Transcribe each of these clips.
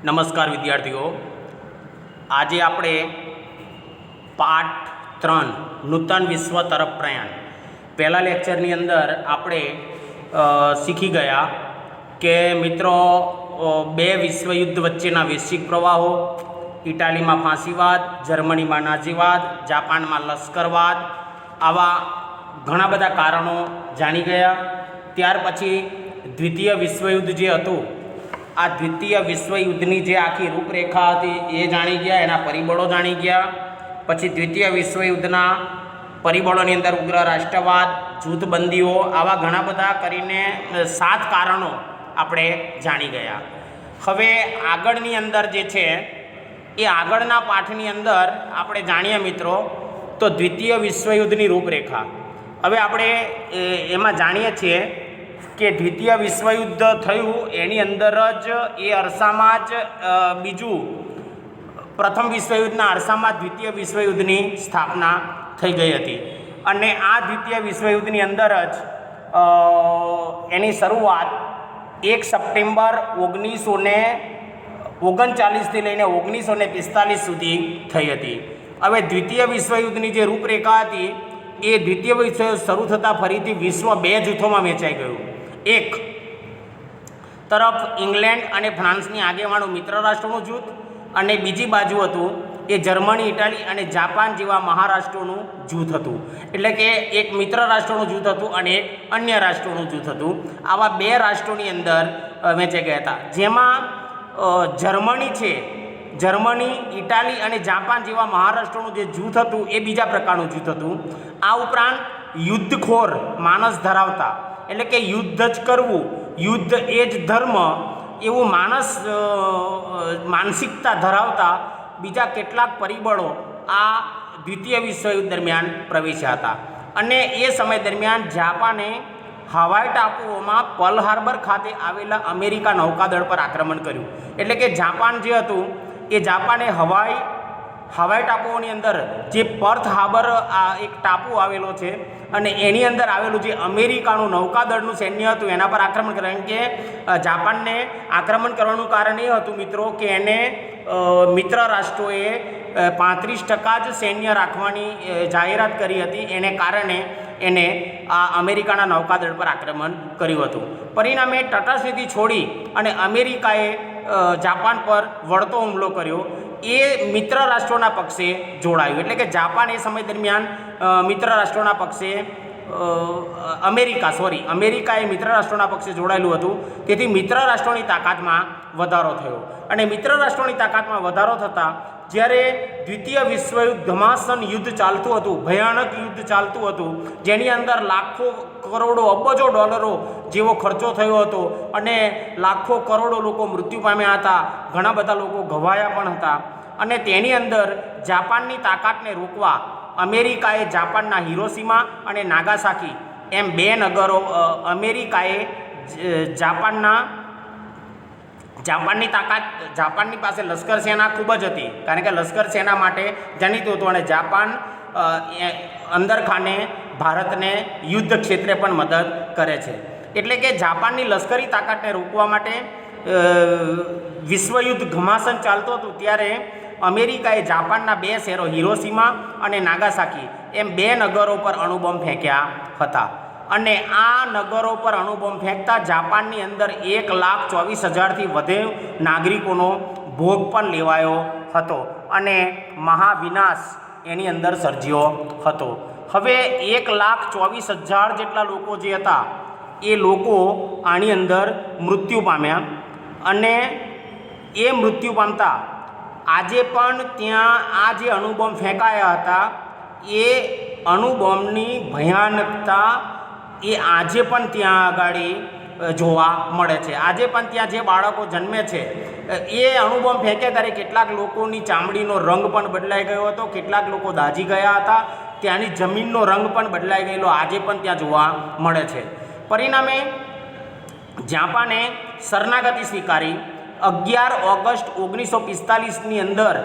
નમસ્કાર વિદ્યાર્થીઓ, આજે આપણે પાઠ 3 નૂતન વિશ્વ તરફ પ્રયાણ પહેલા લેક્ચરની અંદર આપણે શીખી ગયા કે મિત્રો બે વિશ્વયુદ્ધ વચ્ચેના વૈશ્વિક પ્રવાહો, ઇટાલીમાં ફાંસીવાદ, જર્મનીમાં નાઝીવાદ, જાપાનમાં લશ્કરવાદ, આવા ઘણા બધા કારણો જાણી ગયા. ત્યાર પછી દ્વિતીય વિશ્વયુદ્ધ જે હતું, આ દ્વિતીય વિશ્વયુદ્ધની જે આખી રૂપરેખા હતી એ જાણી ગયા, એના પરિબળો જાણી ગયા. પછી દ્વિતીય વિશ્વયુદ્ધના પરિબળોની અંદર ઉગ્ર રાષ્ટ્રવાદ, જૂથબંધીઓ, આવા ઘણા બધા કરીને 7 કારણો આપણે જાણી ગયા. હવે આગળની અંદર જે છે એ આગળના પાઠની અંદર આપણે જાણીએ મિત્રો તો દ્વિતીય વિશ્વયુદ્ધની રૂપરેખા. હવે આપણે એમાં જાણીએ છીએ કે દ્વિતીય વિશ્વયુદ્ધ થયું એની અંદર જ એ અરસામાં જ પ્રથમ વિશ્વયુદ્ધના અરસામાં દ્વિતીય વિશ્વયુદ્ધની સ્થાપના થઈ ગઈ હતી. અને આ દ્વિતીય વિશ્વયુદ્ધની અંદર જ એની શરૂઆત 1 સપ્ટેમ્બર 1939થી લઈને 1945 સુધી થઈ હતી. હવે દ્વિતીય વિશ્વયુદ્ધની જે રૂપરેખા હતી એ દ્વિતીય વિશ્વયુદ્ધ શરૂ થતાં ફરીથી વિશ્વ 2 જૂથોમાં વહેંચાઈ ગયું. એક તરફ ઇંગ્લેન્ડ અને ફ્રાન્સની આગેવાનો મિત્ર રાષ્ટ્રોનું જૂથ, અને બીજી બાજુ હતું એ જર્મની, ઇટાલી અને જાપાન જેવા મહારાષ્ટ્રોનું જૂથ હતું. એટલે કે એક મિત્ર રાષ્ટ્રોનું જૂથ હતું અને એક અન્ય રાષ્ટ્રોનું જૂથ હતું. આવા 2 રાષ્ટ્રોની અંદર વહેંચાઈ ગયા હતા, જેમાં જર્મની છે, જર્મની, ઇટાલી અને જાપાન જેવા મહારાષ્ટ્રોનું જે જૂથ હતું એ બીજા પ્રકારનું જૂથ હતું. આ ઉપરાંત યુદ્ધખોર માનસ ધરાવતા, એટલે કે યુદ્ધ જ કરવું, યુદ્ધ એ જ ધર્મ, એવું માનસિકતા ધરાવતા બીજા કેટલાક પરિબળો આ દ્વિતીય વિશ્વયુદ્ધ દરમિયાન પ્રવેશ્યા હતા. અને એ સમય દરમિયાન જાપાને હવાઈ ટાપુઓમાં પર્લ હાર્બર ખાતે આવેલા અમેરિકા નૌકાદળ પર આક્રમણ કર્યું. એટલે કે જાપાન જે હતું એ જાપાને હવાઈ ટાપુઓની અંદર જે પર્થ હાર્બર એક ટાપુ આવેલો છે અને એની અંદર આવેલું જે અમેરિકાનું નૌકાદળનું સૈન્ય હતું એના પર આક્રમણ કર્યું. કે જાપાનને આક્રમણ કરવાનું કારણ એ હતું મિત્રો કે એને મિત્ર રાષ્ટ્રોએ 35% જ સૈન્ય રાખવાની જાહેરાત કરી હતી. એને કારણે એને આ અમેરિકાના નૌકાદળ પર આક્રમણ કર્યું હતું. પરિણામે તટસ્થિતિ છોડી અને અમેરિકાએ જાપાન પર વળતો હુમલો કર્યો. એ મિત્ર રાષ્ટ્રોના પક્ષે જોડાયું. એટલે કે જાપાન એ સમય દરમિયાન મિત્ર રાષ્ટ્રોના પક્ષે અમેરિકાએ મિત્ર રાષ્ટ્રોના પક્ષે જોડાયેલું હતું. તેથી મિત્ર રાષ્ટ્રોની તાકાતમાં વધારો થયો. અને મિત્ર રાષ્ટ્રોની તાકાતમાં વધારો થતાં જ્યારે દ્વિતીય વિશ્વયુદ્ધ ઘમાસન યુદ્ધ ચાલતું હતું, ભયાનક યુદ્ધ ચાલતું હતું, જેની અંદર લાખો કરોડો અબજો ડોલરો જેવો ખર્ચો થયો હતો અને લાખો કરોડો લોકો મૃત્યુ પામ્યા હતા, ઘણા બધા લોકો ઘવાયા પણ હતા. અને તેની અંદર જાપાનની તાકાતને રોકવા અમેરિકાએ જાપાનના હિરોશીમા અને નાગાસાકી એમ 2 નગરો, અમેરિકાએ જાપાનની પાસે લશ્કર સેના ખૂબ જ હતી, કારણ કે લશ્કર સેના માટે જાણીતું હતું. અને જાપાન અંદરખાને ભારતને યુદ્ધ ક્ષેત્રે પણ મદદ કરે છે. એટલે કે જાપાનની લશ્કરી તાકાતને રોકવા માટે વિશ્વયુદ્ધ ઘમાસન ચાલતું હતું ત્યારે અમેરિકાએ જાપાનના 2 શહેરો હિરોશીમા અને નાગાસાકી એમ 2 નગરો પર અણુબોમ્બ ફેંક્યા હતા. અને આ નગરો પર અણુબોમ્બ ફેંકતા જાપાનની અંદર 1,24,000થી વધુ નાગરિકોનો ભોગ પણ લેવાયો હતો અને મહાવિનાશ એની અંદર સર્જ્યો હતો. હવે 1,24,000 જેટલા લોકો જે હતા એ લોકો આની અંદર મૃત્યુ પામ્યા. અને એ મૃત્યુ પામતા આજે પણ ત્યાં આ જે અણુબોમ્બ ફેંકાયા હતા એ અણુબોમ્બની ભયાનકતા એ આજે પણ ત્યાં આગળ જોવા મળે છે. આજે પણ ત્યાં જે બાળકો જન્મે છે એ અણુબોમ્બ ફેંક્યા ત્યારે કેટલાક લોકોની ચામડીનો રંગ પણ બદલાઈ ગયો હતો, કેટલાક લોકો દાઝી ગયા હતા, ત્યાંની જમીનનો રંગ પણ બદલાઈ ગયેલો આજે પણ ત્યાં જોવા મળે છે. પરિણામે જાપાને શરણાગતિ સ્વીકારી 11 ઓગસ્ટ 1945ની અંદર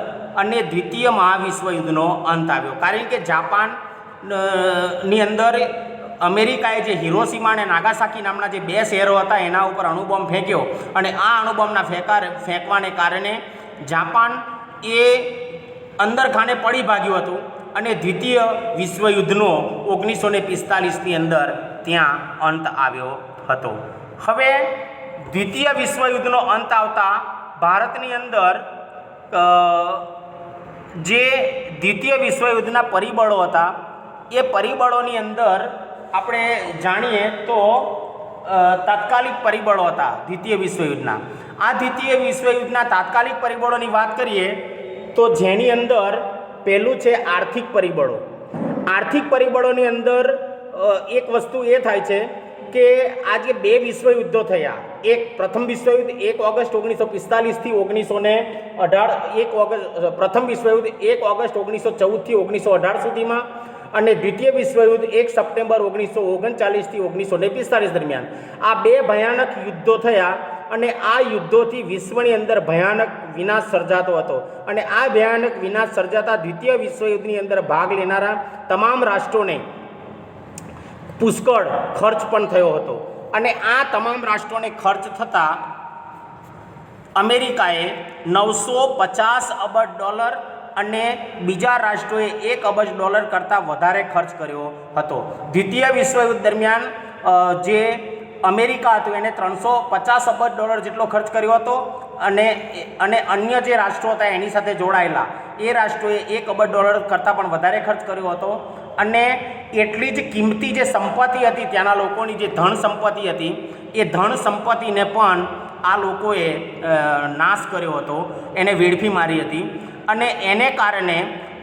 અને દ્વિતીય મહાવિશ્વયુદ્ધનો અંત આવ્યો. કારણ કે જાપાનની અંદર અમેરિકાએ જે હિરોશીમા અને નાગાસાકી નામના જે બે શહેરો હતા એના ઉપર અણુબોમ્બ ફેંક્યો અને આ અણુબોમ્બના ફેંકવાને કારણે જાપાન એ અંદર ખાને પડી ભાગ્યું હતું અને દ્વિતીય વિશ્વયુદ્ધનો 1945ની અંદર ત્યાં અંત આવ્યો હતો. હવે દ્વિતીય વિશ્વયુદ્ધનો અંત આવતા ભારતની અંદર જે દ્વિતીય વિશ્વયુદ્ધના પરિબળો હતા એ પરિબળોની અંદર આપણે જાણીએ તો તાત્કાલિક પરિબળો હતા દ્વિતીય વિશ્વયુદ્ધના. આ દ્વિતીય વિશ્વયુદ્ધના તાત્કાલિક પરિબળોની વાત કરીએ તો જેની અંદર પહેલું છે આર્થિક પરિબળો. આર્થિક પરિબળોની અંદર એક વસ્તુ એ થાય છે કે આ જે બે વિશ્વયુદ્ધો થયા, એક પ્રથમ વિશ્વયુદ્ધ 1 ઓગસ્ટ 1945થી 1918, પ્રથમ વિશ્વયુદ્ધ 1 ઓગસ્ટ 1914થી 1918 સુધીમાં અને દ્વિતીય વિશ્વયુદ્ધ 1 સપ્ટેમ્બર 1939થી 1945 દરમિયાન આ બે ભયાનક યુદ્ધો થયા અને આ યુદ્ધોથી વિશ્વની અંદર ભયાનક વિનાશ સર્જાતો હતો અને આ ભયાનક વિનાશ સર્જાતા દ્વિતીય વિશ્વયુદ્ધની અંદર ભાગ લેનારા તમામ રાષ્ટ્રોને પુષ્કળ ખર્ચ પણ થયો હતો અને આ તમામ રાષ્ટ્રોને ખર્ચ થતાં અમેરિકાએ $950 અબજ અને બીજા રાષ્ટ્રોએ $1 અબજ કરતાં વધારે ખર્ચ કર્યો હતો. દ્વિતીય વિશ્વયુદ્ધ દરમિયાન જે અમેરિકા હતું એને $350 અબજ જેટલો ખર્ચ કર્યો હતો અને અન્ય જે રાષ્ટ્રો હતા એની સાથે જોડાયેલા એ રાષ્ટ્રોએ $1 અબજ કરતાં પણ વધારે ખર્ચ કર્યો હતો અને એટલી જ કિંમતી જે સંપત્તિ હતી ત્યાંના લોકોની જે ધન સંપત્તિ હતી એ ધન સંપત્તિને પણ આ લોકોએ નાશ કર્યો હતો, એને વેડફી મારી હતી અને એને કારણે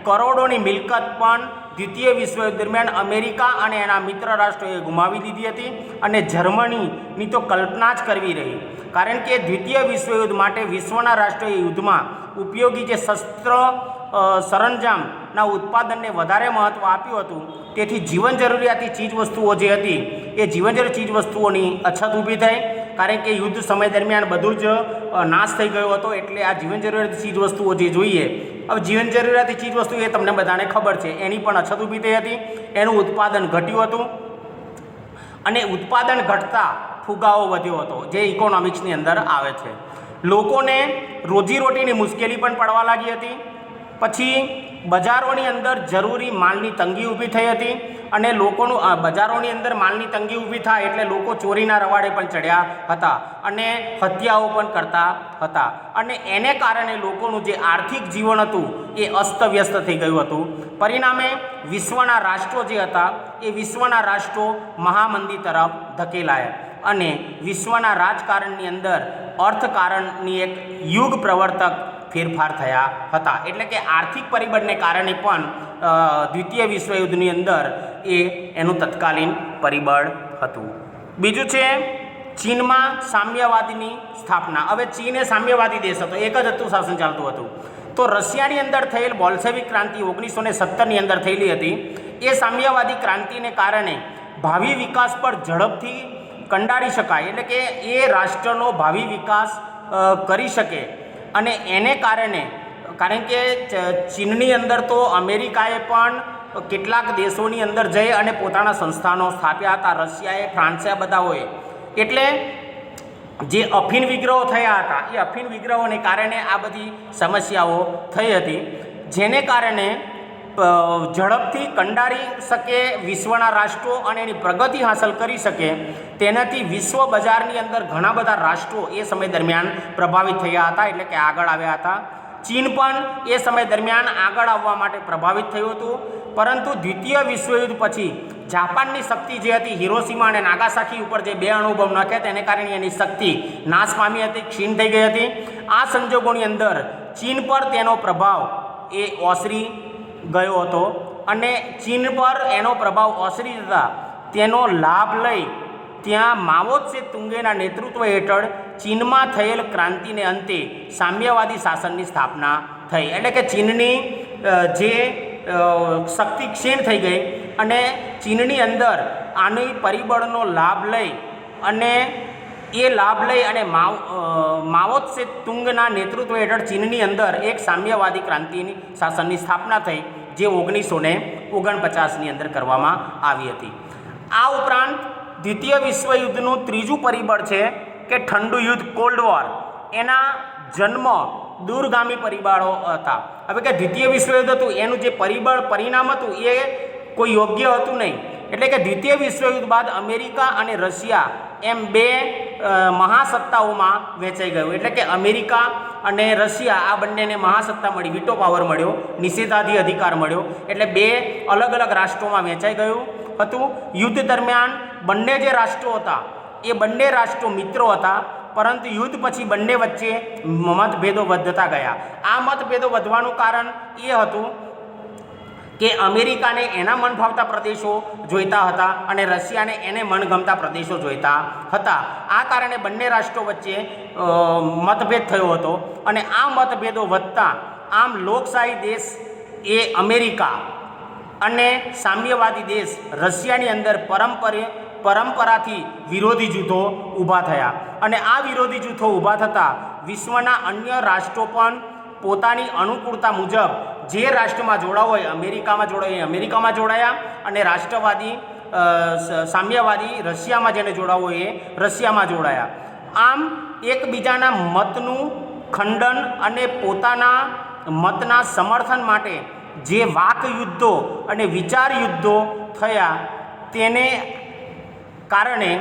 કરોડોની મિલકત પણ દ્વિતીય વિશ્વયુદ્ધ દરમિયાન અમેરિકા અને એના મિત્ર રાષ્ટ્રોએ ગુમાવી દીધી હતી અને જર્મનીની તો કલ્પના જ કરવી રહી, કારણ કે દ્વિતીય વિશ્વયુદ્ધ માટે વિશ્વના રાષ્ટ્રોએ યુદ્ધમાં ઉપયોગી જે શસ્ત્ર સરંજામના ઉત્પાદનને વધારે મહત્ત્વ આપ્યું હતું. તેથી જીવન જરૂરિયાતી ચીજવસ્તુઓ જે હતી એ જીવન જરૂરી ચીજવસ્તુઓની અછત ઊભી થઈ, કારણ કે યુદ્ધ સમય દરમિયાન બધું જ નાશ થઈ ગયો હતો એટલે આ જીવન જરૂરિયાતી ચીજવસ્તુઓ જે જોઈએ, હવે જીવન જરૂરિયાતી ચીજવસ્તુ એ તમને બધાને ખબર છે એની પણ અછત ઊભી થઈ હતી, એનું ઉત્પાદન ઘટ્યું હતું અને ઉત્પાદન ઘટતા ફુગાવો વધ્યો હતો જે ઇકોનોમિક્સની અંદર આવે છે. લોકોને રોજીરોટીની મુશ્કેલી પણ પડવા લાગી હતી. પછી બજારોની અંદર જરૂરી માલની તંગી ઊભી થઈ હતી અને લોકોનું બજારોની અંદર માલની તંગી ઊભી થાય એટલે લોકો ચોરીના રવાડે પણ ચડ્યા હતા અને હત્યાઓ પણ કરતા હતા અને એને કારણે લોકોનું જે આર્થિક જીવન હતું એ અસ્તવ્યસ્ત થઈ ગયું હતું. પરિણામે વિશ્વના રાષ્ટ્રો જે હતા એ વિશ્વના રાષ્ટ્રો મહામંદી તરફ ધકેલાયા અને વિશ્વના રાજકારણની અંદર અર્થકારણની એક યુગ પ્રવર્તક ફેરફાર થયા હતા. એટલે કે આર્થિક પરિબળને કારણે પણ દ્વિતીય વિશ્વયુદ્ધની અંદર એનું તત્કાલીન પરિબળ હતું. બીજું છે ચીનમાં સામ્યવાદીની સ્થાપના. હવે ચીન એ સામ્યવાદી દેશ હતો, એક જ હતું શાસન ચાલતું હતું. તો રશિયાની અંદર થયેલ બોલ્શેવિક ક્રાંતિ 1917ની અંદર થયેલી હતી. એ સામ્યવાદી ક્રાંતિને કારણે ભાવિ વિકાસ પર ઝડપથી કંડારી શકાય, એટલે કે એ રાષ્ટ્રનો ભાવિ વિકાસ કરી શકે અને એને કારણે, કારણ કે ચીનની અંદર તો અમેરિકાએ પણ કેટલાક દેશોની અંદર જઈ અને પોતાના સંસ્થાનો સ્થાપ્યા હતા, રશિયાએ, ફ્રાન્સે, બધાઓએ. એટલે જે અફીણ વિગ્રહો થયા હતા એ અફીણ વિગ્રહોને કારણે આ બધી સમસ્યાઓ થઈ હતી, જેને કારણે ઝડપથી કંડારી શકે વિશ્વના રાષ્ટ્રો અને એની પ્રગતિ હાંસલ કરી શકે તેનાથી વિશ્વ બજારની અંદર ઘણા બધા રાષ્ટ્રો એ સમય દરમિયાન પ્રભાવિત થયા હતા, એટલે કે આગળ આવ્યા હતા. ચીન પણ એ સમય દરમિયાન આગળ આવવા માટે પ્રભાવિત થયું હતું, પરંતુ દ્વિતીય વિશ્વયુદ્ધ પછી જાપાનની શક્તિ જે હતી હિરોશીમા અને નાગાસાકી ઉપર જે બે અણુબોમ્બ નાખ્યા તેને કારણે એની શક્તિ નાશ પામી હતી, ક્ષીણ થઈ ગઈ હતી. આ સંજોગોની અંદર ચીન પર તેનો પ્રભાવ એ ઓસરી ગયો હતો અને ચીન પર એનો પ્રભાવ ઓસરી જતા તેનો લાભ લઈ ત્યાં માઓ ત્સે તુંગેના નેતૃત્વ હેઠળ ચીનમાં થયેલ ક્રાંતિને અંતે સામ્યવાદી શાસનની સ્થાપના થઈ. એટલે કે ચીનની જે શક્તિ ક્ષીણ થઈ ગઈ અને ચીનની અંદર આની પરિબળનો લાભ લઈ અને માઓ ત્સે તુંગના નેતૃત્વ હેઠળ ચીનની અંદર એક સામ્યવાદી ક્રાંતિની શાસનની સ્થાપના થઈ જે 1949ની અંદર કરવામાં આવી હતી. આ ઉપરાંત દ્વિતીય વિશ્વયુદ્ધનું ત્રીજું પરિબળ છે કે ઠંડુ યુદ્ધ, કોલ્ડ વોર, એના જન્મ દૂરગામી પરિબળો હતા. હવે કે દ્વિતીય વિશ્વયુદ્ધ હતું એનું જે પરિણામ હતું એ કોઈ યોગ્ય હતું નહીં. એટલે કે દ્વિતીય વિશ્વયુદ્ધ બાદ અમેરિકા અને રશિયા એમ બે મહાસત્તાઓમાં વહેંચાઈ ગયું. એટલે કે અમેરિકા અને રશિયા આ બંનેને મહાસત્તા મળી, વીટો પાવર મળ્યો, નિષેધાધિ અધિકાર મળ્યો. એટલે બે અલગ અલગ રાષ્ટ્રોમાં વહેંચાઈ ગયું હતું. યુદ્ધ દરમિયાન બંને જે રાષ્ટ્રો હતા એ બંને રાષ્ટ્રો મિત્રો હતા, પરંતુ યુદ્ધ પછી બંને વચ્ચે મતભેદો વધતા ગયા. આ મતભેદો વધવાનું કારણ એ હતું કે અમેરિકાને એના મનફાવતા પ્રદેશો જોઈતા હતા અને રશિયાને એને મનગમતા પ્રદેશો જોઈતા હતા. આ કારણે બંને રાષ્ટ્રો વચ્ચે મતભેદ થયો હતો અને આ મતભેદો વધતા આમ લોકશાહી દેશ એ અમેરિકા અને સામ્યવાદી દેશ રશિયાની અંદર પરંપરાથી વિરોધી જૂથો ઊભા થયા અને આ વિરોધી જૂથો ઊભા થતાં વિશ્વના અન્ય રાષ્ટ્રો પણ પોતાની અનુકૂળતા મુજબ જે રાષ્ટ્રમાં જોડાવો હોય, અમેરિકામાં જોડાય અમેરિકામાં જોડાયા અને રાષ્ટ્રવાદી સામ્યવાદી રશિયામાં જેને જોડાવો હોય એ રશિયામાં જોડાયા. આમ એકબીજાના મતનું ખંડન અને પોતાના મતના સમર્થન માટે જે વાક યુદ્ધો અને વિચાર યુદ્ધો થયા તેને કારણે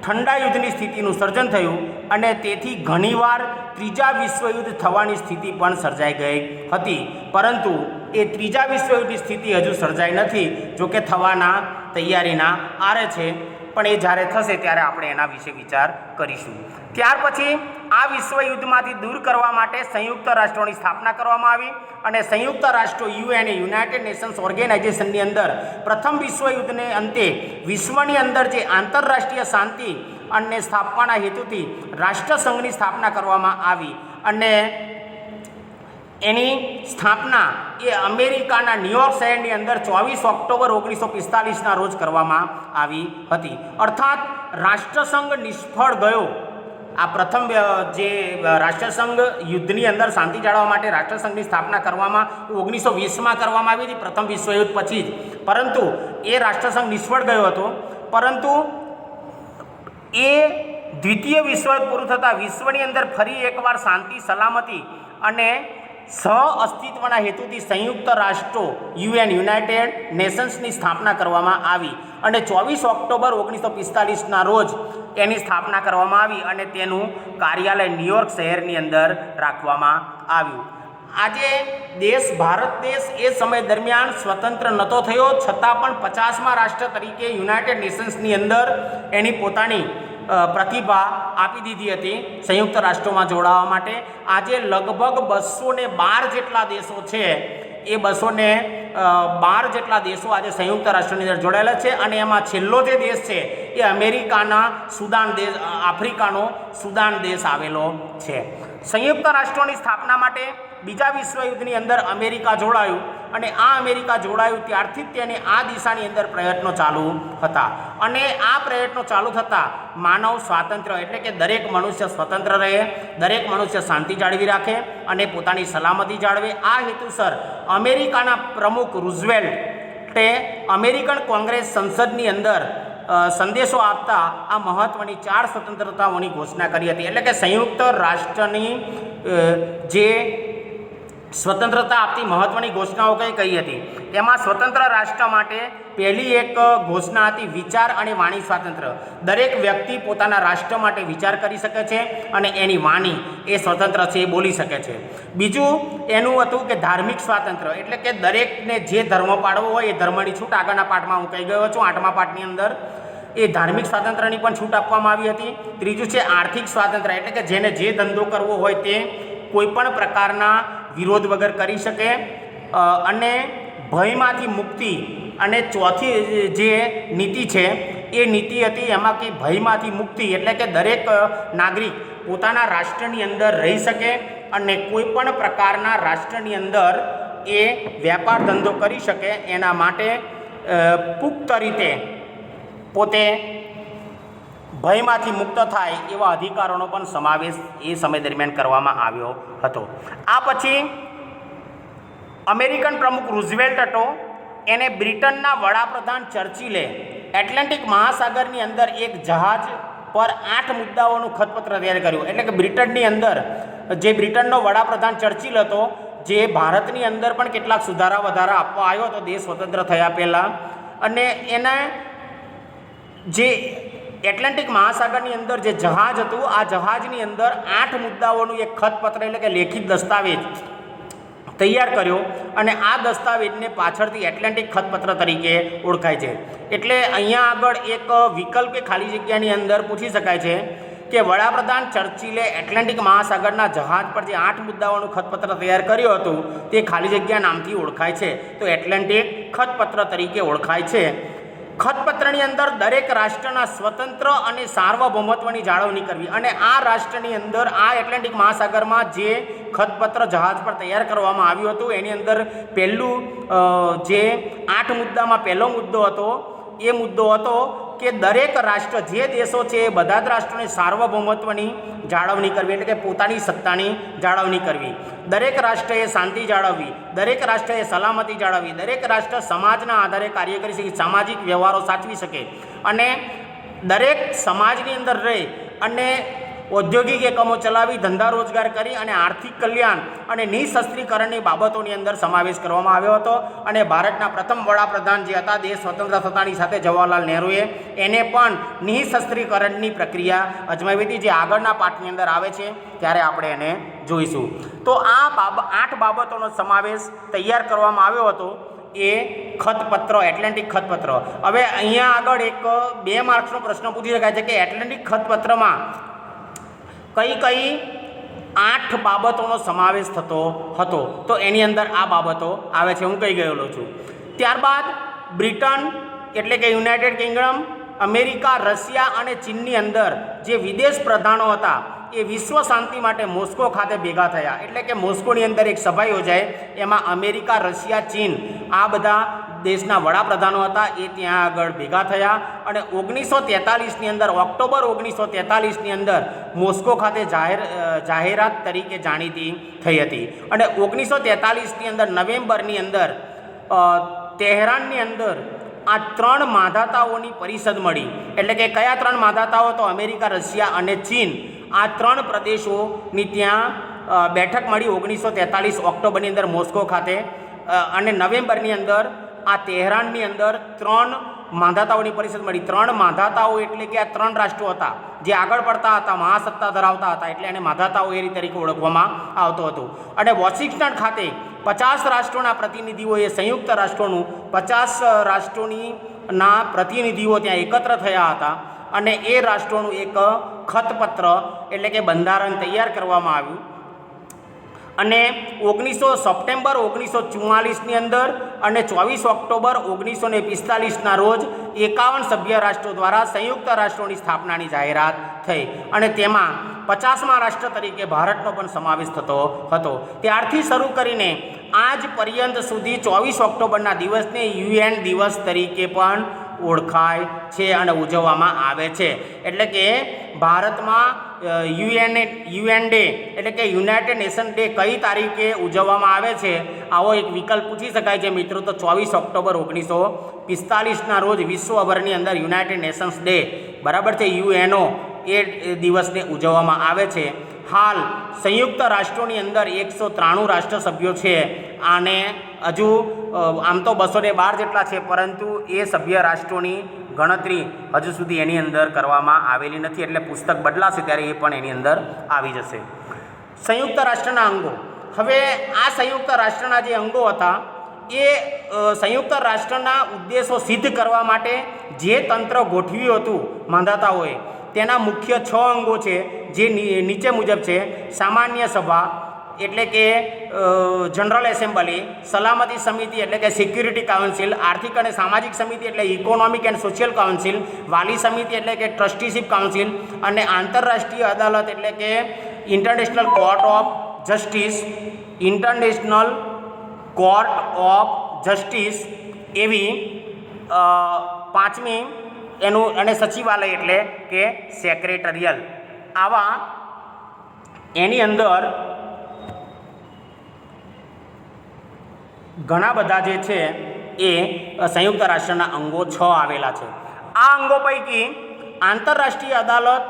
ઠંડા યુદ્ધની સ્થિતિનું સર્જન થયું અને તેથી ઘણીવાર ત્રીજા વિશ્વયુદ્ધ થવાની સ્થિતિ પણ સર્જાઈ ગઈ હતી. પરંતુ એ ત્રીજા વિશ્વયુદ્ધની સ્થિતિ હજુ સર્જાઈ નથી, જોકે થવાના તૈયારીના આરે છે, પણ એ જ્યારે થશે ત્યારે આપણે એના વિશે વિચાર કરીશું. ત્યાર પછી આ વિશ્વયુદ્ધમાંથી દૂર કરવા માટે સંયુક્ત રાષ્ટ્રોની સ્થાપના કરવામાં આવી અને સંયુક્ત રાષ્ટ્રો UN યુનાઇટેડ નેશન્સ ઓર્ગેનાઇઝેશનની અંદર પ્રથમ વિશ્વયુદ્ધને અંતે વિશ્વની અંદર જે આંતરરાષ્ટ્રીય શાંતિ અને સ્થાપવાના હેતુથી રાષ્ટ્રસંઘની સ્થાપના કરવામાં આવી અને એની સ્થાપના એ અમેરિકાના ન્યુયોર્ક શહેરની અંદર 24 ઓક્ટોબર 1945ના રોજ કરવામાં આવી હતી. અર્થાત રાષ્ટ્રસંઘ નિષ્ફળ ગયો. આ પ્રથમ જે રાષ્ટ્રસંઘ યુદ્ધની અંદર શાંતિ જાળવવા માટે રાષ્ટ્રસંઘની સ્થાપના કરવામાં 1920માં કરવામાં આવી હતી, પ્રથમ વિશ્વયુદ્ધ પછી જ. પરંતુ એ રાષ્ટ્રસંઘ નિષ્ફળ ગયો હતો. પરંતુ એ દ્વિતીય વિશ્વયુદ્ધ પૂરું થતાં વિશ્વની અંદર ફરી એકવાર શાંતિ, સલામતી અને સહઅસ્તિત્વના હેતુથી સંયુક્ત રાષ્ટ્રો UN યુનાઇટેડ નેશન્સની સ્થાપના કરવામાં આવી અને 24 ઓક્ટોબર 1945ના રોજ એની સ્થાપના કરવામાં આવી અને તેનું કાર્યાલય ન્યુયોર્ક શહેરની અંદર રાખવામાં આવ્યું. આજે દેશ ભારત દેશ એ સમય દરમિયાન સ્વતંત્ર નહોતો થયો, છતાં પણ 50મા રાષ્ટ્ર તરીકે યુનાઇટેડ નેશન્સની અંદર એની પોતાની પ્રતિભા આપી દીધી હતી સંયુક્ત રાષ્ટ્રોમાં જોડાવા માટે. આજે લગભગ 212 જેટલા દેશો છે, એ 212 જેટલા દેશો આજે સંયુક્ત રાષ્ટ્રની અંદર જોડાયેલા છે અને એમાં છેલ્લો જે દેશ છે એ અમેરિકાના સુદાન દેશ, આફ્રિકાનો સુદાન દેશ આવેલો છે. સંયુક્ત રાષ્ટ્રોની સ્થાપના માટે બીજા વિશ્વયુદ્ધની અંદર અમેરિકા જોડાયું અને આ અમેરિકા જોડાયું ત્યારથી જ તેને આ દિશાની અંદર પ્રયત્નો ચાલુ હતા અને આ પ્રયત્નો ચાલુ થતાં માનવ સ્વાતંત્ર્ય એટલે કે દરેક મનુષ્ય સ્વતંત્ર રહે, દરેક મનુષ્ય શાંતિ જાળવી રાખે અને પોતાની સલામતી જાળવે, આ હેતુસર અમેરિકાના પ્રમુખ રૂઝવેલ્ટે અમેરિકન કોંગ્રેસ સંસદની અંદર સંદેશો આપતા આ મહત્ત્વની 4 સ્વતંત્રતાઓની ઘોષણા કરી હતી. એટલે કે સંયુક્ત રાષ્ટ્રની જે સ્વતંત્રતા આપતી મહત્ત્વની ઘોષણાઓ કઈ કહી હતી. એમાં સ્વતંત્ર રાષ્ટ્ર માટે પહેલી એક ઘોષણા હતી વિચાર અને વાણી સ્વાતંત્ર્ય. દરેક વ્યક્તિ પોતાના રાષ્ટ્ર માટે વિચાર કરી શકે છે અને એની વાણી એ સ્વતંત્ર છે, એ બોલી શકે છે. બીજું એનું હતું કે ધાર્મિક સ્વાતંત્ર્ય, એટલે કે દરેકને જે ધર્મ પાળવો હોય એ ધર્મની છૂટ આગળના પાઠમાં હું કહી ગયો છું, 8મા પાઠની અંદર એ ધાર્મિક સ્વાતંત્ર્યની પણ છૂટ આપવામાં આવી હતી. ત્રીજું છે આર્થિક સ્વાતંત્ર્ય, એટલે કે જેને જે ધંધો કરવો હોય તે કોઈપણ પ્રકારના વિરોધ વગર કરી શકે અને ભયમાંથી મુક્તિ. અને ચોથી જે નીતિ છે એ નીતિ હતી એમાં કે ભયમાંથી મુક્તિ, એટલે કે દરેક નાગરિક પોતાના રાષ્ટ્રની અંદર રહી શકે અને કોઈપણ પ્રકારના રાષ્ટ્રની અંદર એ વેપાર ધંધો કરી શકે, એના માટે પુખ્ત રીતે પોતે ભયમાંથી મુક્ત થાય એવા અધિકારોનો પણ સમાવેશ એ સમય દરમિયાન કરવામાં આવ્યો હતો. આ પછી અમેરિકન પ્રમુખ રૂઝવેલ્ટ હતો, એને બ્રિટનના વડાપ્રધાન ચર્ચિલે એટલાન્ટિક મહાસાગરની અંદર એક જહાજ પર 8 મુદ્દાઓનું ખતપત્ર તૈયાર કર્યું. એટલે કે બ્રિટનની અંદર જે બ્રિટનનો વડાપ્રધાન ચર્ચિલ હતો, જે ભારતની અંદર પણ કેટલાક સુધારા વધારા આપવા આવ્યો હતો દેશ સ્વતંત્ર થયા પહેલાં, અને એના જે એટલાન્ટિક મહાસાગરની અંદર જે જહાજ હતું, આ જહાજની અંદર 8 મુદ્દાઓનું એક ખતપત્ર એટલે કે લેખિત દસ્તાવેજ તૈયાર કર્યો, અને આ દસ્તાવેજને પાછળથી એટલાન્ટિક ખતપત્ર તરીકે ઓળખાય છે. એટલે અહીંયા આગળ એક વિકલ્પ કે ખાલી જગ્યાની અંદર પૂછી શકાય છે કે વડાપ્રધાન ચર્ચિલે એટલાન્ટિક મહાસાગરના જહાજ પર જે 8 મુદ્દાઓનું ખતપત્ર તૈયાર કર્યું હતું તે ખાલી જગ્યા નામથી ઓળખાય છે, તો એટલાન્ટિક ખતપત્ર તરીકે ઓળખાય છે. ખતપત્રની અંદર દરેક રાષ્ટ્રના સ્વતંત્ર અને સાર્વભૌમત્વની જાળવણી કરવી, અને આ રાષ્ટ્રની અંદર આ એટલાન્ટિક મહાસાગરમાં જે ખતપત્ર જહાજ પર તૈયાર કરવામાં આવ્યું હતું એની અંદર પહેલું જે 8 મુદ્દામાં પહેલો મુદ્દો હતો એ મુદ્દો હતો કે દરેક રાષ્ટ્ર જે દેશો છે એ બધા જ રાષ્ટ્રોને સાર્વભૌમત્વની જાળવણી કરવી, એટલે કે પોતાની સત્તાની જાળવણી કરવી. દરેક રાષ્ટ્રએ શાંતિ જાળવવી, દરેક રાષ્ટ્રએ સલામતી જાળવવી, દરેક રાષ્ટ્ર સમાજના આધારે કાર્ય કરી શકે, સામાજિક વ્યવહારો સાચવી શકે, અને દરેક સમાજની અંદર રહી અને ઔદ્યોગિક એકમો ચલાવી, ધંધા રોજગાર કરી અને આર્થિક કલ્યાણ અને નિઃશસ્ત્રીકરણની બાબતોની અંદર સમાવેશ કરવામાં આવ્યો હતો. અને ભારતના પ્રથમ વડાપ્રધાન જે હતા દેશ સ્વતંત્ર થતાની સાથે જવાહરલાલ નહેરુએ એને પણ નિઃશસ્ત્રીકરણની પ્રક્રિયા અજમાવી હતી, જે આગળના પાઠની અંદર આવે છે ત્યારે આપણે એને જોઈશું. તો આ 8 બાબતોનો સમાવેશ તૈયાર કરવામાં આવ્યો હતો એ ખતપત્ર, એટલાન્ટિક ખતપત્ર. હવે અહીંયા આગળ એક 2 માર્ક્સનો પ્રશ્ન પૂછી શકાય છે કે એટલાન્ટિક ખતપત્રમાં કઈ 8 બાબતોનો સમાવેશ થતો હતો, તો એની અંદર આ બાબતો આવે છે, હું કહી ગયેલો છું. ત્યારબાદ બ્રિટન એટલે કે યુનાઇટેડ કિંગડમ, અમેરિકા, રશિયા અને ચીનની અંદર જે વિદેશ પ્રધાનો હતા એ વિશ્વ શાંતિ માટે મોસ્કો ખાતે ભેગા થયા. એટલે કે મોસ્કોની અંદર એક સભા યોજાય, એમાં અમેરિકા, રશિયા, ચીન આ બધા દેશના વડાપ્રધાનો હતા એ ત્યાં આગળ ભેગા થયા, અને 1943ની અંદર ઓક્ટોબર 1943ની અંદર મોસ્કો ખાતે જાહેરાત તરીકે જાણીતી થઈ હતી. અને 1943ની અંદર નવેમ્બરની અંદર તેહરાનની અંદર આ 3 માંધાતાઓની પરિષદ મળી. એટલે કે કયા 3 માંધાતાઓ? તો અમેરિકા, રશિયા અને ચીન, આ 3 પ્રદેશોની ત્યાં બેઠક મળી 1943 ઓક્ટોબરની અંદર મોસ્કો ખાતે, અને નવેમ્બરની અંદર આ તેહરાનની અંદર 3 માંધાતાઓની પરિષદ મળી. 3 માંધાતાઓ એટલે કે આ 3 રાષ્ટ્રો હતા જે આગળ પડતા હતા, મહાસત્તા ધરાવતા હતા, એટલે એને માંધાતાઓ એ તરીકે ઓળખવામાં આવતું હતું. અને વોશિંગ્ટન ખાતે 50 રાષ્ટ્રોના પ્રતિનિધિઓએ સંયુક્ત રાષ્ટ્રોનું 50 રાષ્ટ્રોના પ્રતિનિધિઓ ત્યાં એકત્ર થયા હતા, અને એ રાષ્ટ્રોનું એક ખતપત્ર એટલે કે બંધારણ તૈયાર કરવામાં આવ્યું. અને સપ્ટેમ્બર 1944ની અંદર અને 24 ઓક્ટોબર 1945ના રોજ 51 સભ્ય રાષ્ટ્રો દ્વારા સંયુક્ત રાષ્ટ્રોની સ્થાપનાની જાહેરાત થઈ, અને તેમાં 50મા રાષ્ટ્ર તરીકે ભારતનો પણ સમાવેશ થતો હતો. ત્યારથી શરૂ કરીને આજ પર્યંત સુધી 24 ઓક્ટોબરના દિવસને UN દિવસ તરીકે પણ ઓળખાય છે અને ઉજવવામાં આવે છે. એટલે કે ભારતમાં UN ડે એટલે કે યુનાઇટેડ નેશન ડે કઈ તારીખે ઉજવવામાં આવે છે, આવો એક વિકલ્પ પૂછી શકાય છે મિત્રો. તો 24 ઓક્ટોબર 1945ના રોજ વિશ્વભરની અંદર યુનાઇટેડ નેશન્સ ડે, બરાબર છે, UNO, એ દિવસને ઉજવવામાં આવે છે. હાલ સંયુક્ત રાષ્ટ્રોની અંદર 193 રાષ્ટ્ર સભ્યો છે, અને હજુ આમ તો 212 જેટલા છે, પરંતુ એ સભ્ય રાષ્ટ્રોની ગણતરી હજુ સુધી એની અંદર કરવામાં આવેલી નથી. એટલે પુસ્તક બદલાશે ત્યારે એ પણ એની અંદર આવી જશે. સંયુક્ત રાષ્ટ્રના અંગો. હવે આ સંયુક્ત રાષ્ટ્રના જે અંગો હતા એ સંયુક્ત રાષ્ટ્રના ઉદ્દેશો સિદ્ધ કરવા માટે જે તંત્ર ગોઠવ્યું હતું માંધાતાઓએ, તેના મુખ્ય 6 અંગો છે, જે નીચે મુજબ છે. સામાન્ય સભા એટલે કે જનરલ એસેમ્બલી, સલામતી સમિતિ એટલે કે સિક્યુરિટી કાઉન્સિલ, આર્થિક અને સામાજિક સમિતિ એટલે ઇકોનોમિક એન્ડ સોશિયલ કાઉન્સિલ, વાલી સમિતિ એટલે કે ટ્રસ્ટીશિપ કાઉન્સિલ, અને આંતરરાષ્ટ્રીય અદાલત એટલે કે international court of justice, international court of justice, એવી 5મી એનું, અને સચિવાલય એટલે કે સેક્રેટરિયલ. આવા એની અંદર ઘણા બધા જે છે એ સંયુક્ત રાષ્ટ્રના અંગો 6 આવેલા છે. આ અંગો પૈકી આંતરરાષ્ટ્રીય અદાલત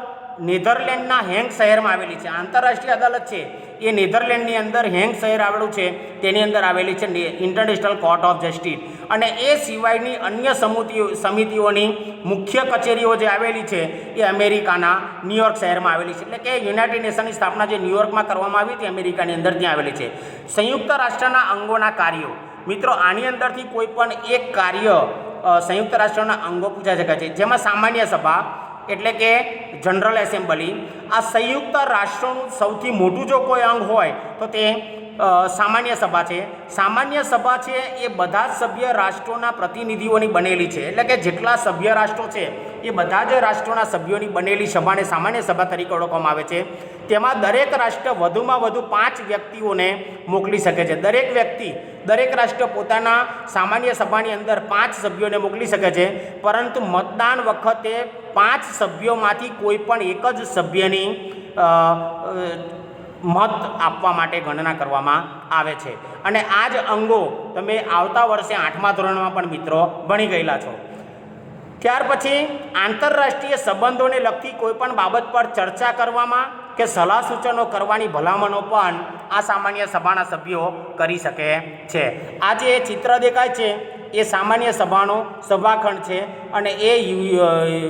નેધરલેન્ડના હેંગ શહેરમાં આવેલી છે. આંતરરાષ્ટ્રીય અદાલત છે એ નેધરલેન્ડની અંદર હેંગ શહેર આવેલું છે, તેની અંદર આવેલી છે ઇન્ટરનેશનલ કોર્ટ ઓફ જસ્ટિસ. અને એ સિવાયની અન્ય સમિતિઓની મુખ્ય કચેરીઓ જે આવેલી છે એ અમેરિકાના ન્યુયોર્ક શહેરમાં આવેલી છે. એટલે કે યુનાઇટેડ નેશનની સ્થાપના જે ન્યુયોર્કમાં કરવામાં આવી હતી અમેરિકાની અંદર, ત્યાં આવેલી છે. સંયુક્ત રાષ્ટ્રના અંગોના કાર્યો. મિત્રો, આની અંદરથી કોઈ પણ એક કાર્ય સંયુક્ત રાષ્ટ્રના અંગો પૂછાઈ શકાય છે, જેમાં સામાન્ય સભા એટલે કે જનરલ એસેમ્બલી. આ સંયુક્ત રાષ્ટ્રોનું સૌથી મોટું જો કોઈ અંગ હોય તો તે સામાન્ય સભા છે. સામાન્ય સભા છે એ બધા જ સભ્ય રાષ્ટ્રોના પ્રતિનિધિઓની બનેલી છે. એટલે કે જેટલા સભ્ય રાષ્ટ્રો છે એ બધા જ રાષ્ટ્રોના સભ્યોની બનેલી સભાને સામાન્ય સભા તરીકે ઓળખવામાં આવે છે. તેમાં દરેક રાષ્ટ્ર વધુમાં વધુ 5 વ્યક્તિઓને મોકલી શકે છે. દરેક રાષ્ટ્ર પોતાના સામાન્ય સભાની અંદર 5 સભ્યોને મોકલી શકે છે, પરંતુ મતદાન વખતે 5 સભ્યોમાંથી કોઈ પણ એક જ સભ્યની મત આપવા માટે ગણના કરવામાં આવે છે. અને આ જ અંગો તમે આવતા વર્ષે 8મા ધોરણમાં પણ મિત્રો ભણી ગયેલા છો. ત્યાર પછી આંતરરાષ્ટ્રીય સંબંધોને લગતી કોઈ પણ બાબત પર ચર્ચા કરવામાં કે સલાહ સૂચનો કરવાની ભલામણો પણ આ સામાન્ય સભાના સભ્યો કરી શકે છે. આ જે ચિત્ર દેખાય છે એ સામાન્ય સભાનો સભાખંડ છે અને એ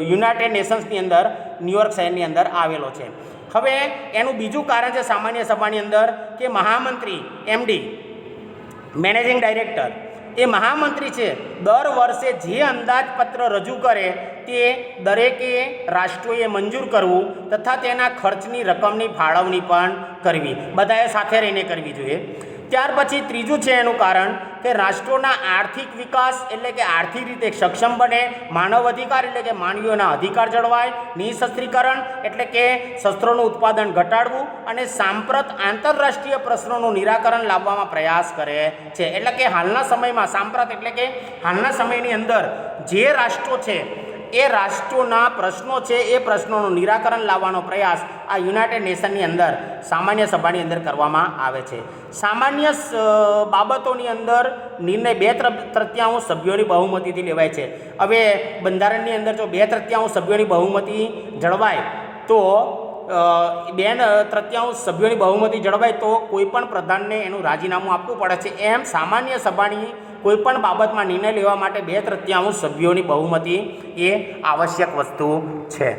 યુનાઇટેડ નેશન્સની અંદર ન્યુયોર્ક શહેરની અંદર આવેલો છે. હવે એનું બીજું કારણ છે સામાન્ય સભાની અંદર કે મહામંત્રી MD મેનેજિંગ ડાયરેક્ટર એ મહામંત્રી છે દર વર્ષે જે અંદાજપત્ર રજૂ કરે તે દરેકે રાષ્ટ્રોએ મંજૂર કરવું તથા તેના ખર્ચની રકમની ફાળવણી પણ કરવી, બધાએ સાથે રહીને કરવી જોઈએ. ત્યાર પછી ત્રીજું છે એનું કારણ કે રાષ્ટ્રોના આર્થિક વિકાસ એટલે કે આર્થિક રીતે સક્ષમ બને, માનવ અધિકાર એટલે કે માનવીઓના અધિકાર જળવાય, નિઃશસ્ત્રીકરણ એટલે કે શસ્ત્રોનું ઉત્પાદન ઘટાડવું અને સાંપ્રત આંતરરાષ્ટ્રીય પ્રશ્નોનું નિરાકરણ લાવવામાં પ્રયાસ કરે છે. એટલે કે હાલના સમયમાં સાંપ્રત એટલે કે હાલના સમયની અંદર જે રાષ્ટ્રો છે એ રાષ્ટ્રોના પ્રશ્નો છે એ પ્રશ્નોનું નિરાકરણ લાવવાનો પ્રયાસ આ યુનાઇટેડ નેશનની અંદર સામાન્ય સભાની અંદર કરવામાં આવે છે. સામાન્ય બાબતોની અંદર નિર્ણય 2/3 સભ્યોની બહુમતીથી લેવાય છે. હવે બંધારણની અંદર જો 2/3 સભ્યોની બહુમતી જળવાય તો 2/3 સભ્યોની બહુમતી જળવાય તો કોઈ પણ પ્રધાનને એનું રાજીનામું આપવું પડે છે. એમ સામાન્ય સભાની કોઈ પણ બાબતમાં નિર્ણય લેવા માટે 2/3 સભ્યોની બહુમતી એ આવશ્યક વસ્તુ છે.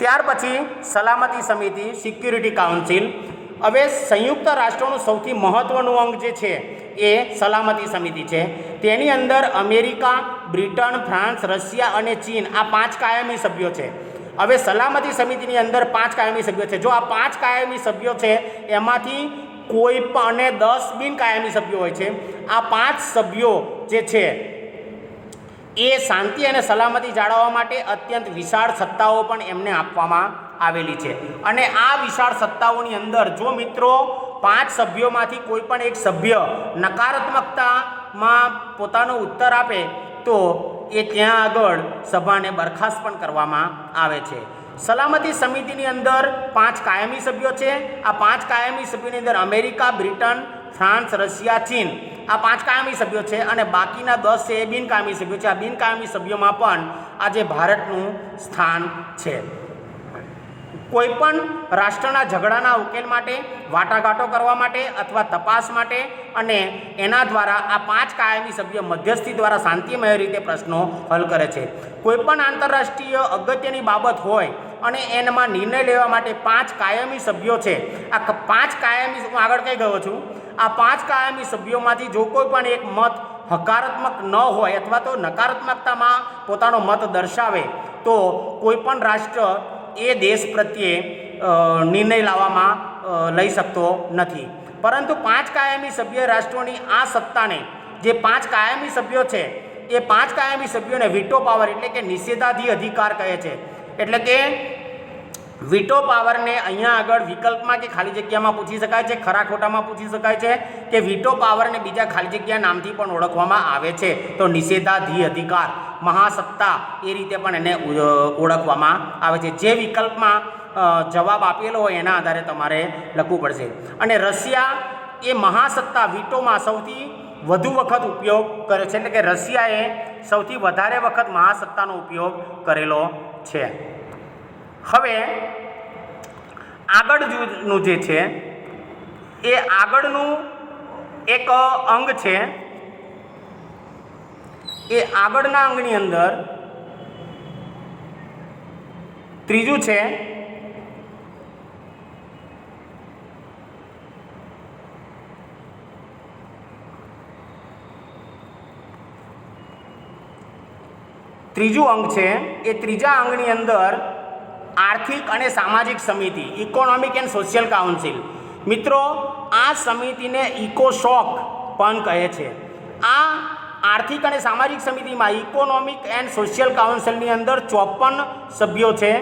ત્યાર પછી સલામતી સમિતિ સિક્યુરિટી કાઉન્સિલ. હવે સંયુક્ત રાષ્ટ્રોનું સૌથી મહત્ત્વનું અંગ જે છે એ સલામતી સમિતિ છે. તેની અંદર અમેરિકા, બ્રિટન, ફ્રાન્સ, રશિયા અને ચીન આ 5 કાયમી સભ્યો છે. હવે સલામતી સમિતિની અંદર 5 કાયમી સભ્યો છે. જો આ 5 કાયમી સભ્યો છે એમાંથી કોઈ પણ 10 બિનકાયમી સભ્યો હોય છે. આ 5 સભ્યો જે છે એ શાંતિ અને સલામતી જાળવવા માટે અત્યંત વિશાળ સત્તાઓ પણ એમને આપવામાં આવેલી છે. અને આ વિશાળ સત્તાઓની અંદર જો મિત્રો 5 સભ્યોમાંથી કોઈ પણ એક સભ્ય નકારાત્મકતામાં પોતાનો ઉત્તર આપે તો એ ત્યાં આગળ સભાને બરખાસ્ત પણ કરવામાં આવે છે. સલામતી સમિતિની અંદર 5 કાયમી સભ્યો છે. આ 5 કાયમી સભ્યોની અંદર અમેરિકા, બ્રિટન, ફ્રાન્સ, રશિયા, ચીન આ 5 કાયમી સભ્યો છે અને બાકીના 10 છે એ બિનકાયમી સભ્યો છે. આ બિનકાયમી સભ્યોમાં પણ આજે ભારતનું સ્થાન છે. કોઈપણ રાષ્ટ્રના ઝઘડાના ઉકેલ માટે, વાટાઘાટો કરવા માટે અથવા તપાસ માટે અને એના દ્વારા આ 5 કાયમી સભ્ય મધ્યસ્થી દ્વારા શાંતિમય રીતે પ્રશ્નો હલ કરે છે. કોઈપણ આંતરરાષ્ટ્રીય અગત્યની બાબત હોય અને એમાં નિર્ણય લેવા માટે 5 કાયમી સભ્યો છે. આ 5 કાયમી, હું આગળ કહી ગયો છું, આ 5 કાયમી સભ્યોમાંથી જો કોઈ પણ એક મત હકારાત્મક ન હોય અથવા તો નકારાત્મકતામાં પોતાનો મત દર્શાવે તો કોઈ પણ રાષ્ટ્ર એ દેશ પ્રત્યે નિર્ણય લાવવામાં લઈ શકતો નથી. પરંતુ 5 કાયમી સભ્ય રાષ્ટ્રોની આ સત્તાને જે 5 કાયમી સભ્યો છે એ 5 કાયમી સભ્યોને વીટો પાવર એટલે કે નિષેધાધિ અધિકાર કહે છે. એટલે કે વીટો પાવરને અહીંયા આગળ વિકલ્પમાં કે ખાલી જગ્યામાં પૂછી શકાય છે, ખરા ખોટામાં પૂછી શકાય છે કે વીટો પાવરને બીજા ખાલી જગ્યા નામથી પણ ઓળખવામાં આવે છે. તો નિષેધાધિ અધિકાર, મહાસત્તા એ રીતે પણ એને ઓળખવામાં આવે છે. જે વિકલ્પમાં જવાબ આપેલો હોય એના આધારે તમારે લખવું પડશે. અને રશિયા એ મહાસત્તા વીટોમાં સૌથી વધુ વખત ઉપયોગ કર્યો છે, એટલે કે રશિયાએ સૌથી વધારે વખત મહાસત્તાનો ઉપયોગ કરેલો છે. હવે આગળનું જે છે એ આગળનું એક અંગ છે. એ આગળના અંગની અંદર ત્રીજું છે અંગ છે. એ ત્રીજા અંગની અંદર આર્થિક અને સામાજિક સમિતિ, ઇકોનોમિક એન્ડ સોશિયલ કાઉન્સિલ. મિત્રો, આ સમિતિને ઇકોસોક પણ કહે છે. આ આર્થિક અને સામાજિક સમિતિમાં ઇકોનોમિક એન્ડ સોશિયલ કાઉન્સિલની અંદર 54 સભ્યો છે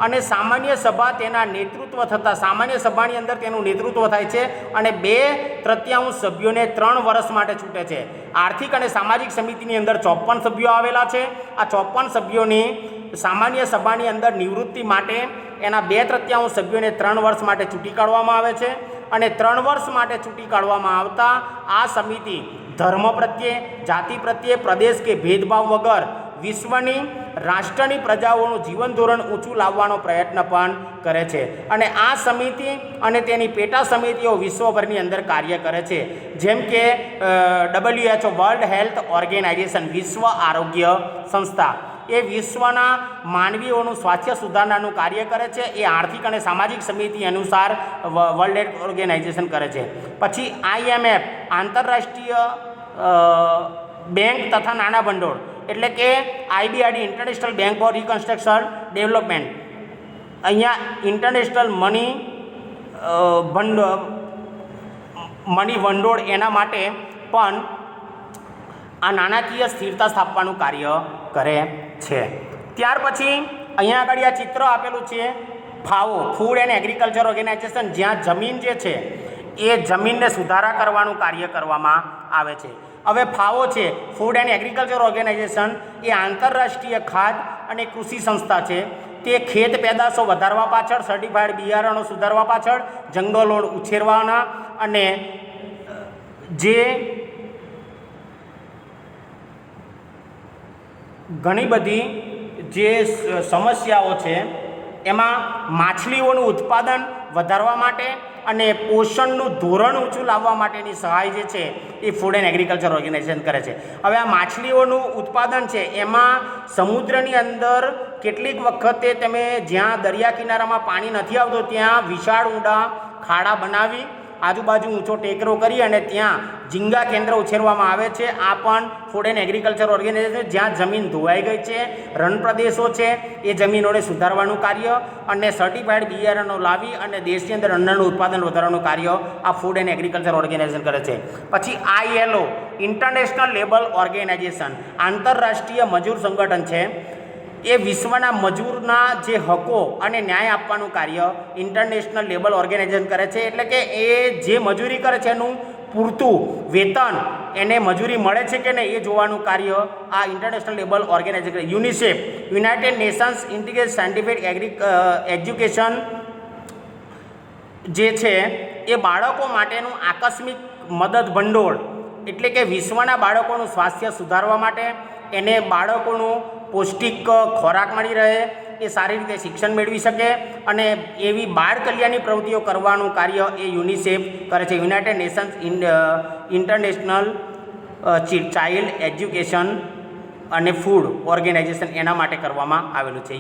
અને સામાન્ય સભા તેના નેતૃત્વ થતા સામાન્ય સભાની અંદર તેનું નેતૃત્વ થાય છે અને 2/3 સભ્યોને 3 વર્ષ માટે છૂટે છે. આર્થિક અને સામાજિક સમિતિની અંદર 54 સભ્યો આવેલા છે. આ 54 સભ્યોની સામાન્ય સભાની અંદર નિવૃત્તિ માટે એના 2/3 સભ્યોને 3 વર્ષ માટે ચૂંટી કાઢવામાં આવે છે અને 3 વર્ષ માટે ચૂંટી કાઢવામાં આવતા આ સમિતિ ધર્મ પ્રત્યે, જાતિ પ્રત્યે, પ્રદેશ કે ભેદભાવ વગર વિશ્વની રાષ્ટ્રની પ્રજાઓનું જીવન ધોરણ ઊંચું લાવવાનો પ્રયત્ન પણ કરે છે. અને આ સમિતિ અને તેની પેટા સમિતિઓ વિશ્વભરની અંદર કાર્ય કરે છે, જેમ કે WHO વર્લ્ડ હેલ્થ ઓર્ગેનાઇઝેશન, વિશ્વ આરોગ્ય સંસ્થા, એ વિશ્વના માનવીઓનું સ્વાસ્થ્ય સુધારણાનું કાર્ય કરે છે. એ આર્થિક અને સામાજિક સમિતિ અનુસાર વર્લ્ડ હેલ્થ ઓર્ગેનાઇઝેશન કરે છે. પછી IMF, આંતરરાષ્ટ્રીય બેંક તથા નાણાં ભંડોળ, એટલે કે IBRD, international bank four reconstruction development. અહીંયા ઇન્ટરનેશનલ મની ભંડોળ એના માટે પણ આ નાણાકીય સ્થિરતા સ્થાપવાનું કાર્ય કરે છે. ત્યાર પછી અહીંયા આગળ આ ચિત્ર આપેલું છે FAO, food and agriculture organization, જ્યાં જમીન જે છે એ જમીનને સુધારા કરવાનું કાર્ય કરવામાં આવે છે. હવે FAO છે, ફૂડ એન્ડ એગ્રીકલ્ચર ઓર્ગેનાઇઝેશન, એ આંતરરાષ્ટ્રીય ખાદ્ય અને કૃષિ સંસ્થા છે. તે ખેત પેદાશો વધારવા પાછળ, સર્ટિફાઈડ બિયારણો સુધારવા પાછળ, જંગલો ઉછેરવાના અને જે ઘણી બધી જે સમસ્યાઓ છે એમાં માછલીઓનું ઉત્પાદન વધારવા માટે અને પોષણનું ધોરણ ઊંચું લાવવા માટેની સહાય જે છે એ ફૂડ એન્ડ એગ્રીકલ્ચર ઓર્ગેનાઇઝેશન કરે છે. હવે આ માછલીઓનું ઉત્પાદન છે એમાં સમુદ્રની અંદર કેટલીક વખતે તમે જ્યાં દરિયા કિનારામાં પાણી નથી આવતું ત્યાં વિશાળ ઊંડા ખાડા બનાવી આજુબાજુ ઊંચો ટેકરો કરી અને ત્યાં ઝીંગા કેન્દ્ર ઉછેરવામાં આવે છે. આ પણ ફૂડ એન્ડ એગ્રીકલ્ચર ઓર્ગેનાઇઝેશન, જ્યાં જમીન ધોવાઈ ગઈ છે, રણ પ્રદેશો છે, એ જમીનોને સુધારવાનું કાર્ય અને સર્ટિફાઈડ બિયારણો લાવી અને દેશની અંદર અન્નનું ઉત્પાદન વધારવાનું કાર્ય આ ફૂડ એન્ડ એગ્રીકલ્ચર ઓર્ગેનાઇઝેશન કરે છે. પછી ILO, ઇન્ટરનેશનલ લેબર ઓર્ગેનાઇઝેશન, આંતરરાષ્ટ્રીય મજૂર સંગઠન છે. એ વિશ્વના મજૂરના જે હકો અને ન્યાય આપવાનું કાર્ય ઇન્ટરનેશનલ લેબર ઓર્ગેનાઇઝેશન કરે છે. એટલે કે એ જે મજૂરી કરે છે એનું પૂરતું વેતન એને મજૂરી મળે છે કે નહીં એ જોવાનું કાર્ય આ ઇન્ટરનેશનલ લેબર ઓર્ગેનાઇઝેશન કરે. UNICEF, United Nations integrated scientific education જે છે એ બાળકો માટેનું આકસ્મિક મદદ ભંડોળ, એટલે કે વિશ્વના બાળકોનું સ્વાસ્થ્ય સુધારવા માટે, એને બાળકોનું પૌષ્ટિક ખોરાક મળી રહે, એ સારી રીતે શિક્ષણ મેળવી શકે અને એવી બાળ કલ્યાણની પ્રવૃત્તિઓ કરવાનું કાર્ય એ યુનિસેફ કરે છે. United Nations international child education અને ફૂડ ઓર્ગેનાઇઝેશન એના માટે કરવામાં આવેલું છે.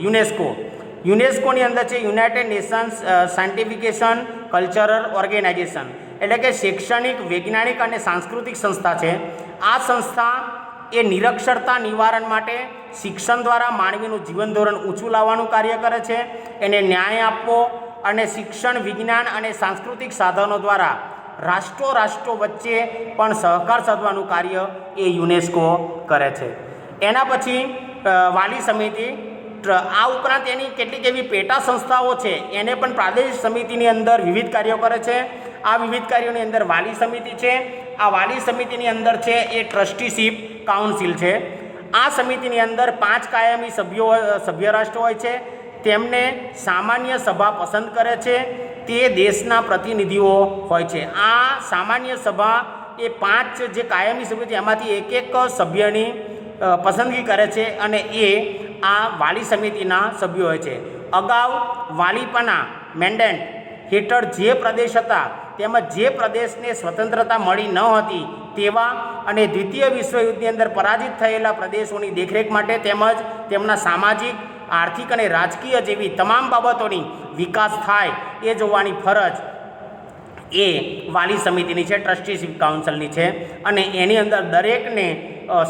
યુનેસ્કોની અંદર છે યુનાઇટેડ નેશન્સ સાયન્ટિફિકેશન કલ્ચરલ ઓર્ગેનાઇઝેશન, એટલે કે શૈક્ષણિક, વૈજ્ઞાનિક અને સાંસ્કૃતિક સંસ્થા છે. આ સંસ્થા એ નિરક્ષરતા નિવારણ માટે શિક્ષણ દ્વારા માનવીનું જીવન ધોરણ ઊંચું લાવવાનું કાર્ય કરે છે. એને ન્યાય આપવો અને શિક્ષણ, વિજ્ઞાન અને સાંસ્કૃતિક સાધનો દ્વારા રાષ્ટ્રો વચ્ચે પણ સહકાર સાધવાનું કાર્ય એ યુનેસ્કો કરે છે. એના પછી વાલી સમિતિ, આ ઉપરાંત એની કેટલીક એવી પેટા સંસ્થાઓ છે એને પણ પ્રાદેશિક સમિતિની અંદર વિવિધ કાર્યો કરે છે. આ વિવિધ કાર્યોની અંદર વાલી સમિતિ છે. આ વાલી સમિતિની અંદર છે એ ટ્રસ્ટીશીપ કાઉન્સિલ છે. આ સમિતિની અંદર 5 કાયમી સભ્ય રાષ્ટ્રો હોય છે. તેમને સામાન્ય સભા પસંદ કરે છે. તે દેશના પ્રતિનિધિઓ હોય છે. આ સામાન્ય સભા એ 5 જે કાયમી સભ્યો છે એમાંથી એક સભ્યની પસંદગી કરે છે અને એ આ વાલી સમિતિના સભ્યો હોય છે. અગાઉ વાલીપના મેન્ડેટ હેઠળ જે પ્રદેશ હતા તેમજ જે પ્રદેશને સ્વતંત્રતા મળી ન હતી તેવા અને દ્વિતીય વિશ્વયુદ્ધની અંદર પરાજિત થયેલા પ્રદેશોની દેખરેખ માટે તેમજ તેમના સામાજિક, આર્થિક અને રાજકીય જેવી તમામ બાબતોની વિકાસ થાય એ જોવાની ફરજ એ વાલી સમિતિની છે, ટ્રસ્ટીશિપ કાઉન્સિલની છે. અને એની અંદર દરેકને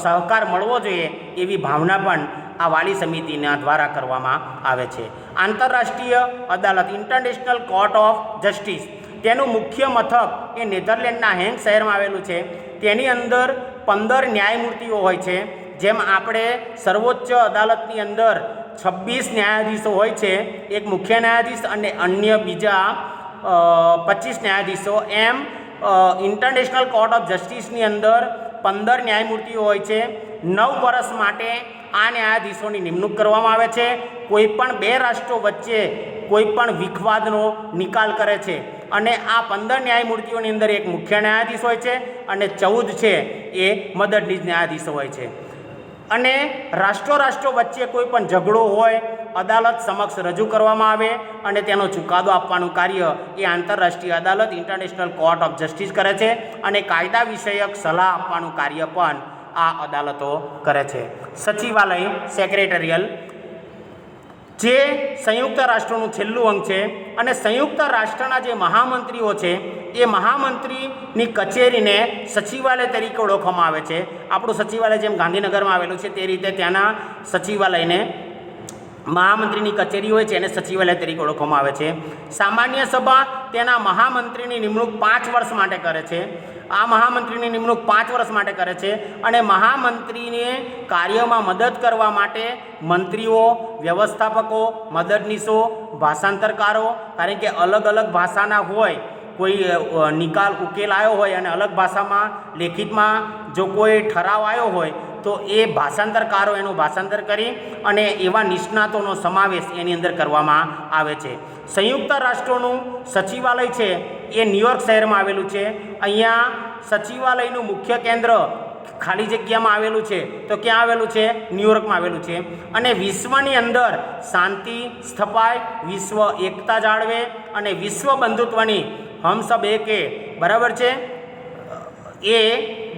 સહકાર મળવો જોઈએ એવી ભાવના પણ આ વાલી સમિતિના દ્વારા કરવામાં આવે છે. આંતરરાષ્ટ્રીય અદાલત ઇન્ટરનેશનલ કોર્ટ ઓફ જસ્ટિસ તેનું મુખ્ય મથક એ નેધરલેન્ડના હેગ શહેરમાં આવેલું છે. તેની અંદર 15 ન્યાયમૂર્તિઓ હોય છે. જેમ આપણે સર્વોચ્ચ અદાલતની અંદર 26 ન્યાયાધીશો હોય છે, એક મુખ્ય ન્યાયાધીશ અને અન્ય બીજા 25 ન્યાયાધીશો, એમ ઇન્ટરનેશનલ કોર્ટ ઓફ જસ્ટિસની અંદર 15 ન્યાયમૂર્તિઓ હોય છે. 9 વર્ષ માટે આ ન્યાયાધીશોની નિમણૂક કરવામાં આવે છે. કોઈપણ 2 રાષ્ટ્રો વચ્ચે કોઈપણ વિખવાદનો નિકાલ કરે છે. અને આ 15 ન્યાયમૂર્તિઓની અંદર એક મુખ્ય ન્યાયાધીશ હોય છે અને 14 છે એ મદદનીશ ન્યાયાધીશો હોય છે. અને રાષ્ટ્રો વચ્ચે કોઈ પણ ઝઘડો હોય અદાલત સમક્ષ રજૂ કરવામાં આવે અને તેનો ચુકાદો આપવાનું કાર્ય એ આંતરરાષ્ટ્રીય અદાલત ઇન્ટરનેશનલ કોર્ટ ઓફ જસ્ટિસ કરે છે. અને કાયદા વિષયક સલાહ આપવાનું કાર્ય પણ આ અદાલતો કરે છે. સચિવાલય સેક્રેટરિયલ જે સંયુક્ત રાષ્ટ્રોનું છેલ્લું અંગ છે અને સંયુક્ત રાષ્ટ્રના જે મહામંત્રીઓ છે એ મહામંત્રીની કચેરીને સચિવાલય તરીકે ઓળખવામાં આવે છે. આપણું સચિવાલય જેમ ગાંધીનગરમાં આવેલું છે તે રીતે ત્યાંના સચિવાલયને મહામંત્રીની કચેરી હોય છે એને સચિવાલય તરીકે ઓળખવામાં આવે છે. સામાન્ય સભા તેના મહામંત્રીની નિમણૂક 5 વર્ષ માટે કરે છે. આ મહામંત્રીની નિમણૂક 5 વર્ષ માટે કરે છે અને મહામંત્રીને કાર્યમાં મદદ કરવા માટે મંત્રીઓ, વ્યવસ્થાપકો, મદદનીશો, ભાષાંતરકારો, કારણ કે અલગ અલગ ભાષાના હોય, કોઈ નિકાલ ઉકેલ આવ્યો હોય અને અલગ ભાષામાં લેખિતમાં જો કોઈ ઠરાવ આવ્યો હોય તો એ ભાષાંતરકારો એનું ભાષાંતર કરી અને એવા નિષ્ણાતોનો સમાવેશ એની અંદર કરવામાં આવે છે. સંયુક્ત રાષ્ટ્રોનું સચિવાલય છે એ ન્યૂયોર્ક શહેરમાં આવેલું છે. અહીંયા સચિવાલયનું મુખ્ય કેન્દ્ર ખાલી જગ્યામાં આવેલું છે. તો ક્યાં આવેલું છે? ન્યૂયોર્કમાં આવેલું છે. અને વિશ્વની અંદર શાંતિ સ્થપાય, વિશ્વ એકતા જાળવે અને વિશ્વ બંધુત્વની હમ સબ એકે, બરાબર છે, એ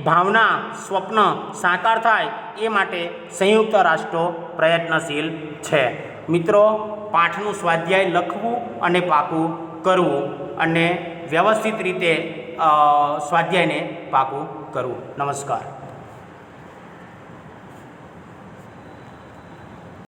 ભાવના, સ્વપ્ન સાકાર થાય એ માટે સંયુક્ત રાષ્ટ્રો પ્રયત્નશીલ છે. મિત્રો, પાઠનું સ્વાધ્યાય લખવું અને પાકું કરવું અને વ્યવસ્થિત રીતે સ્વાધ્યાયને પાકું કરવું. નમસ્કાર.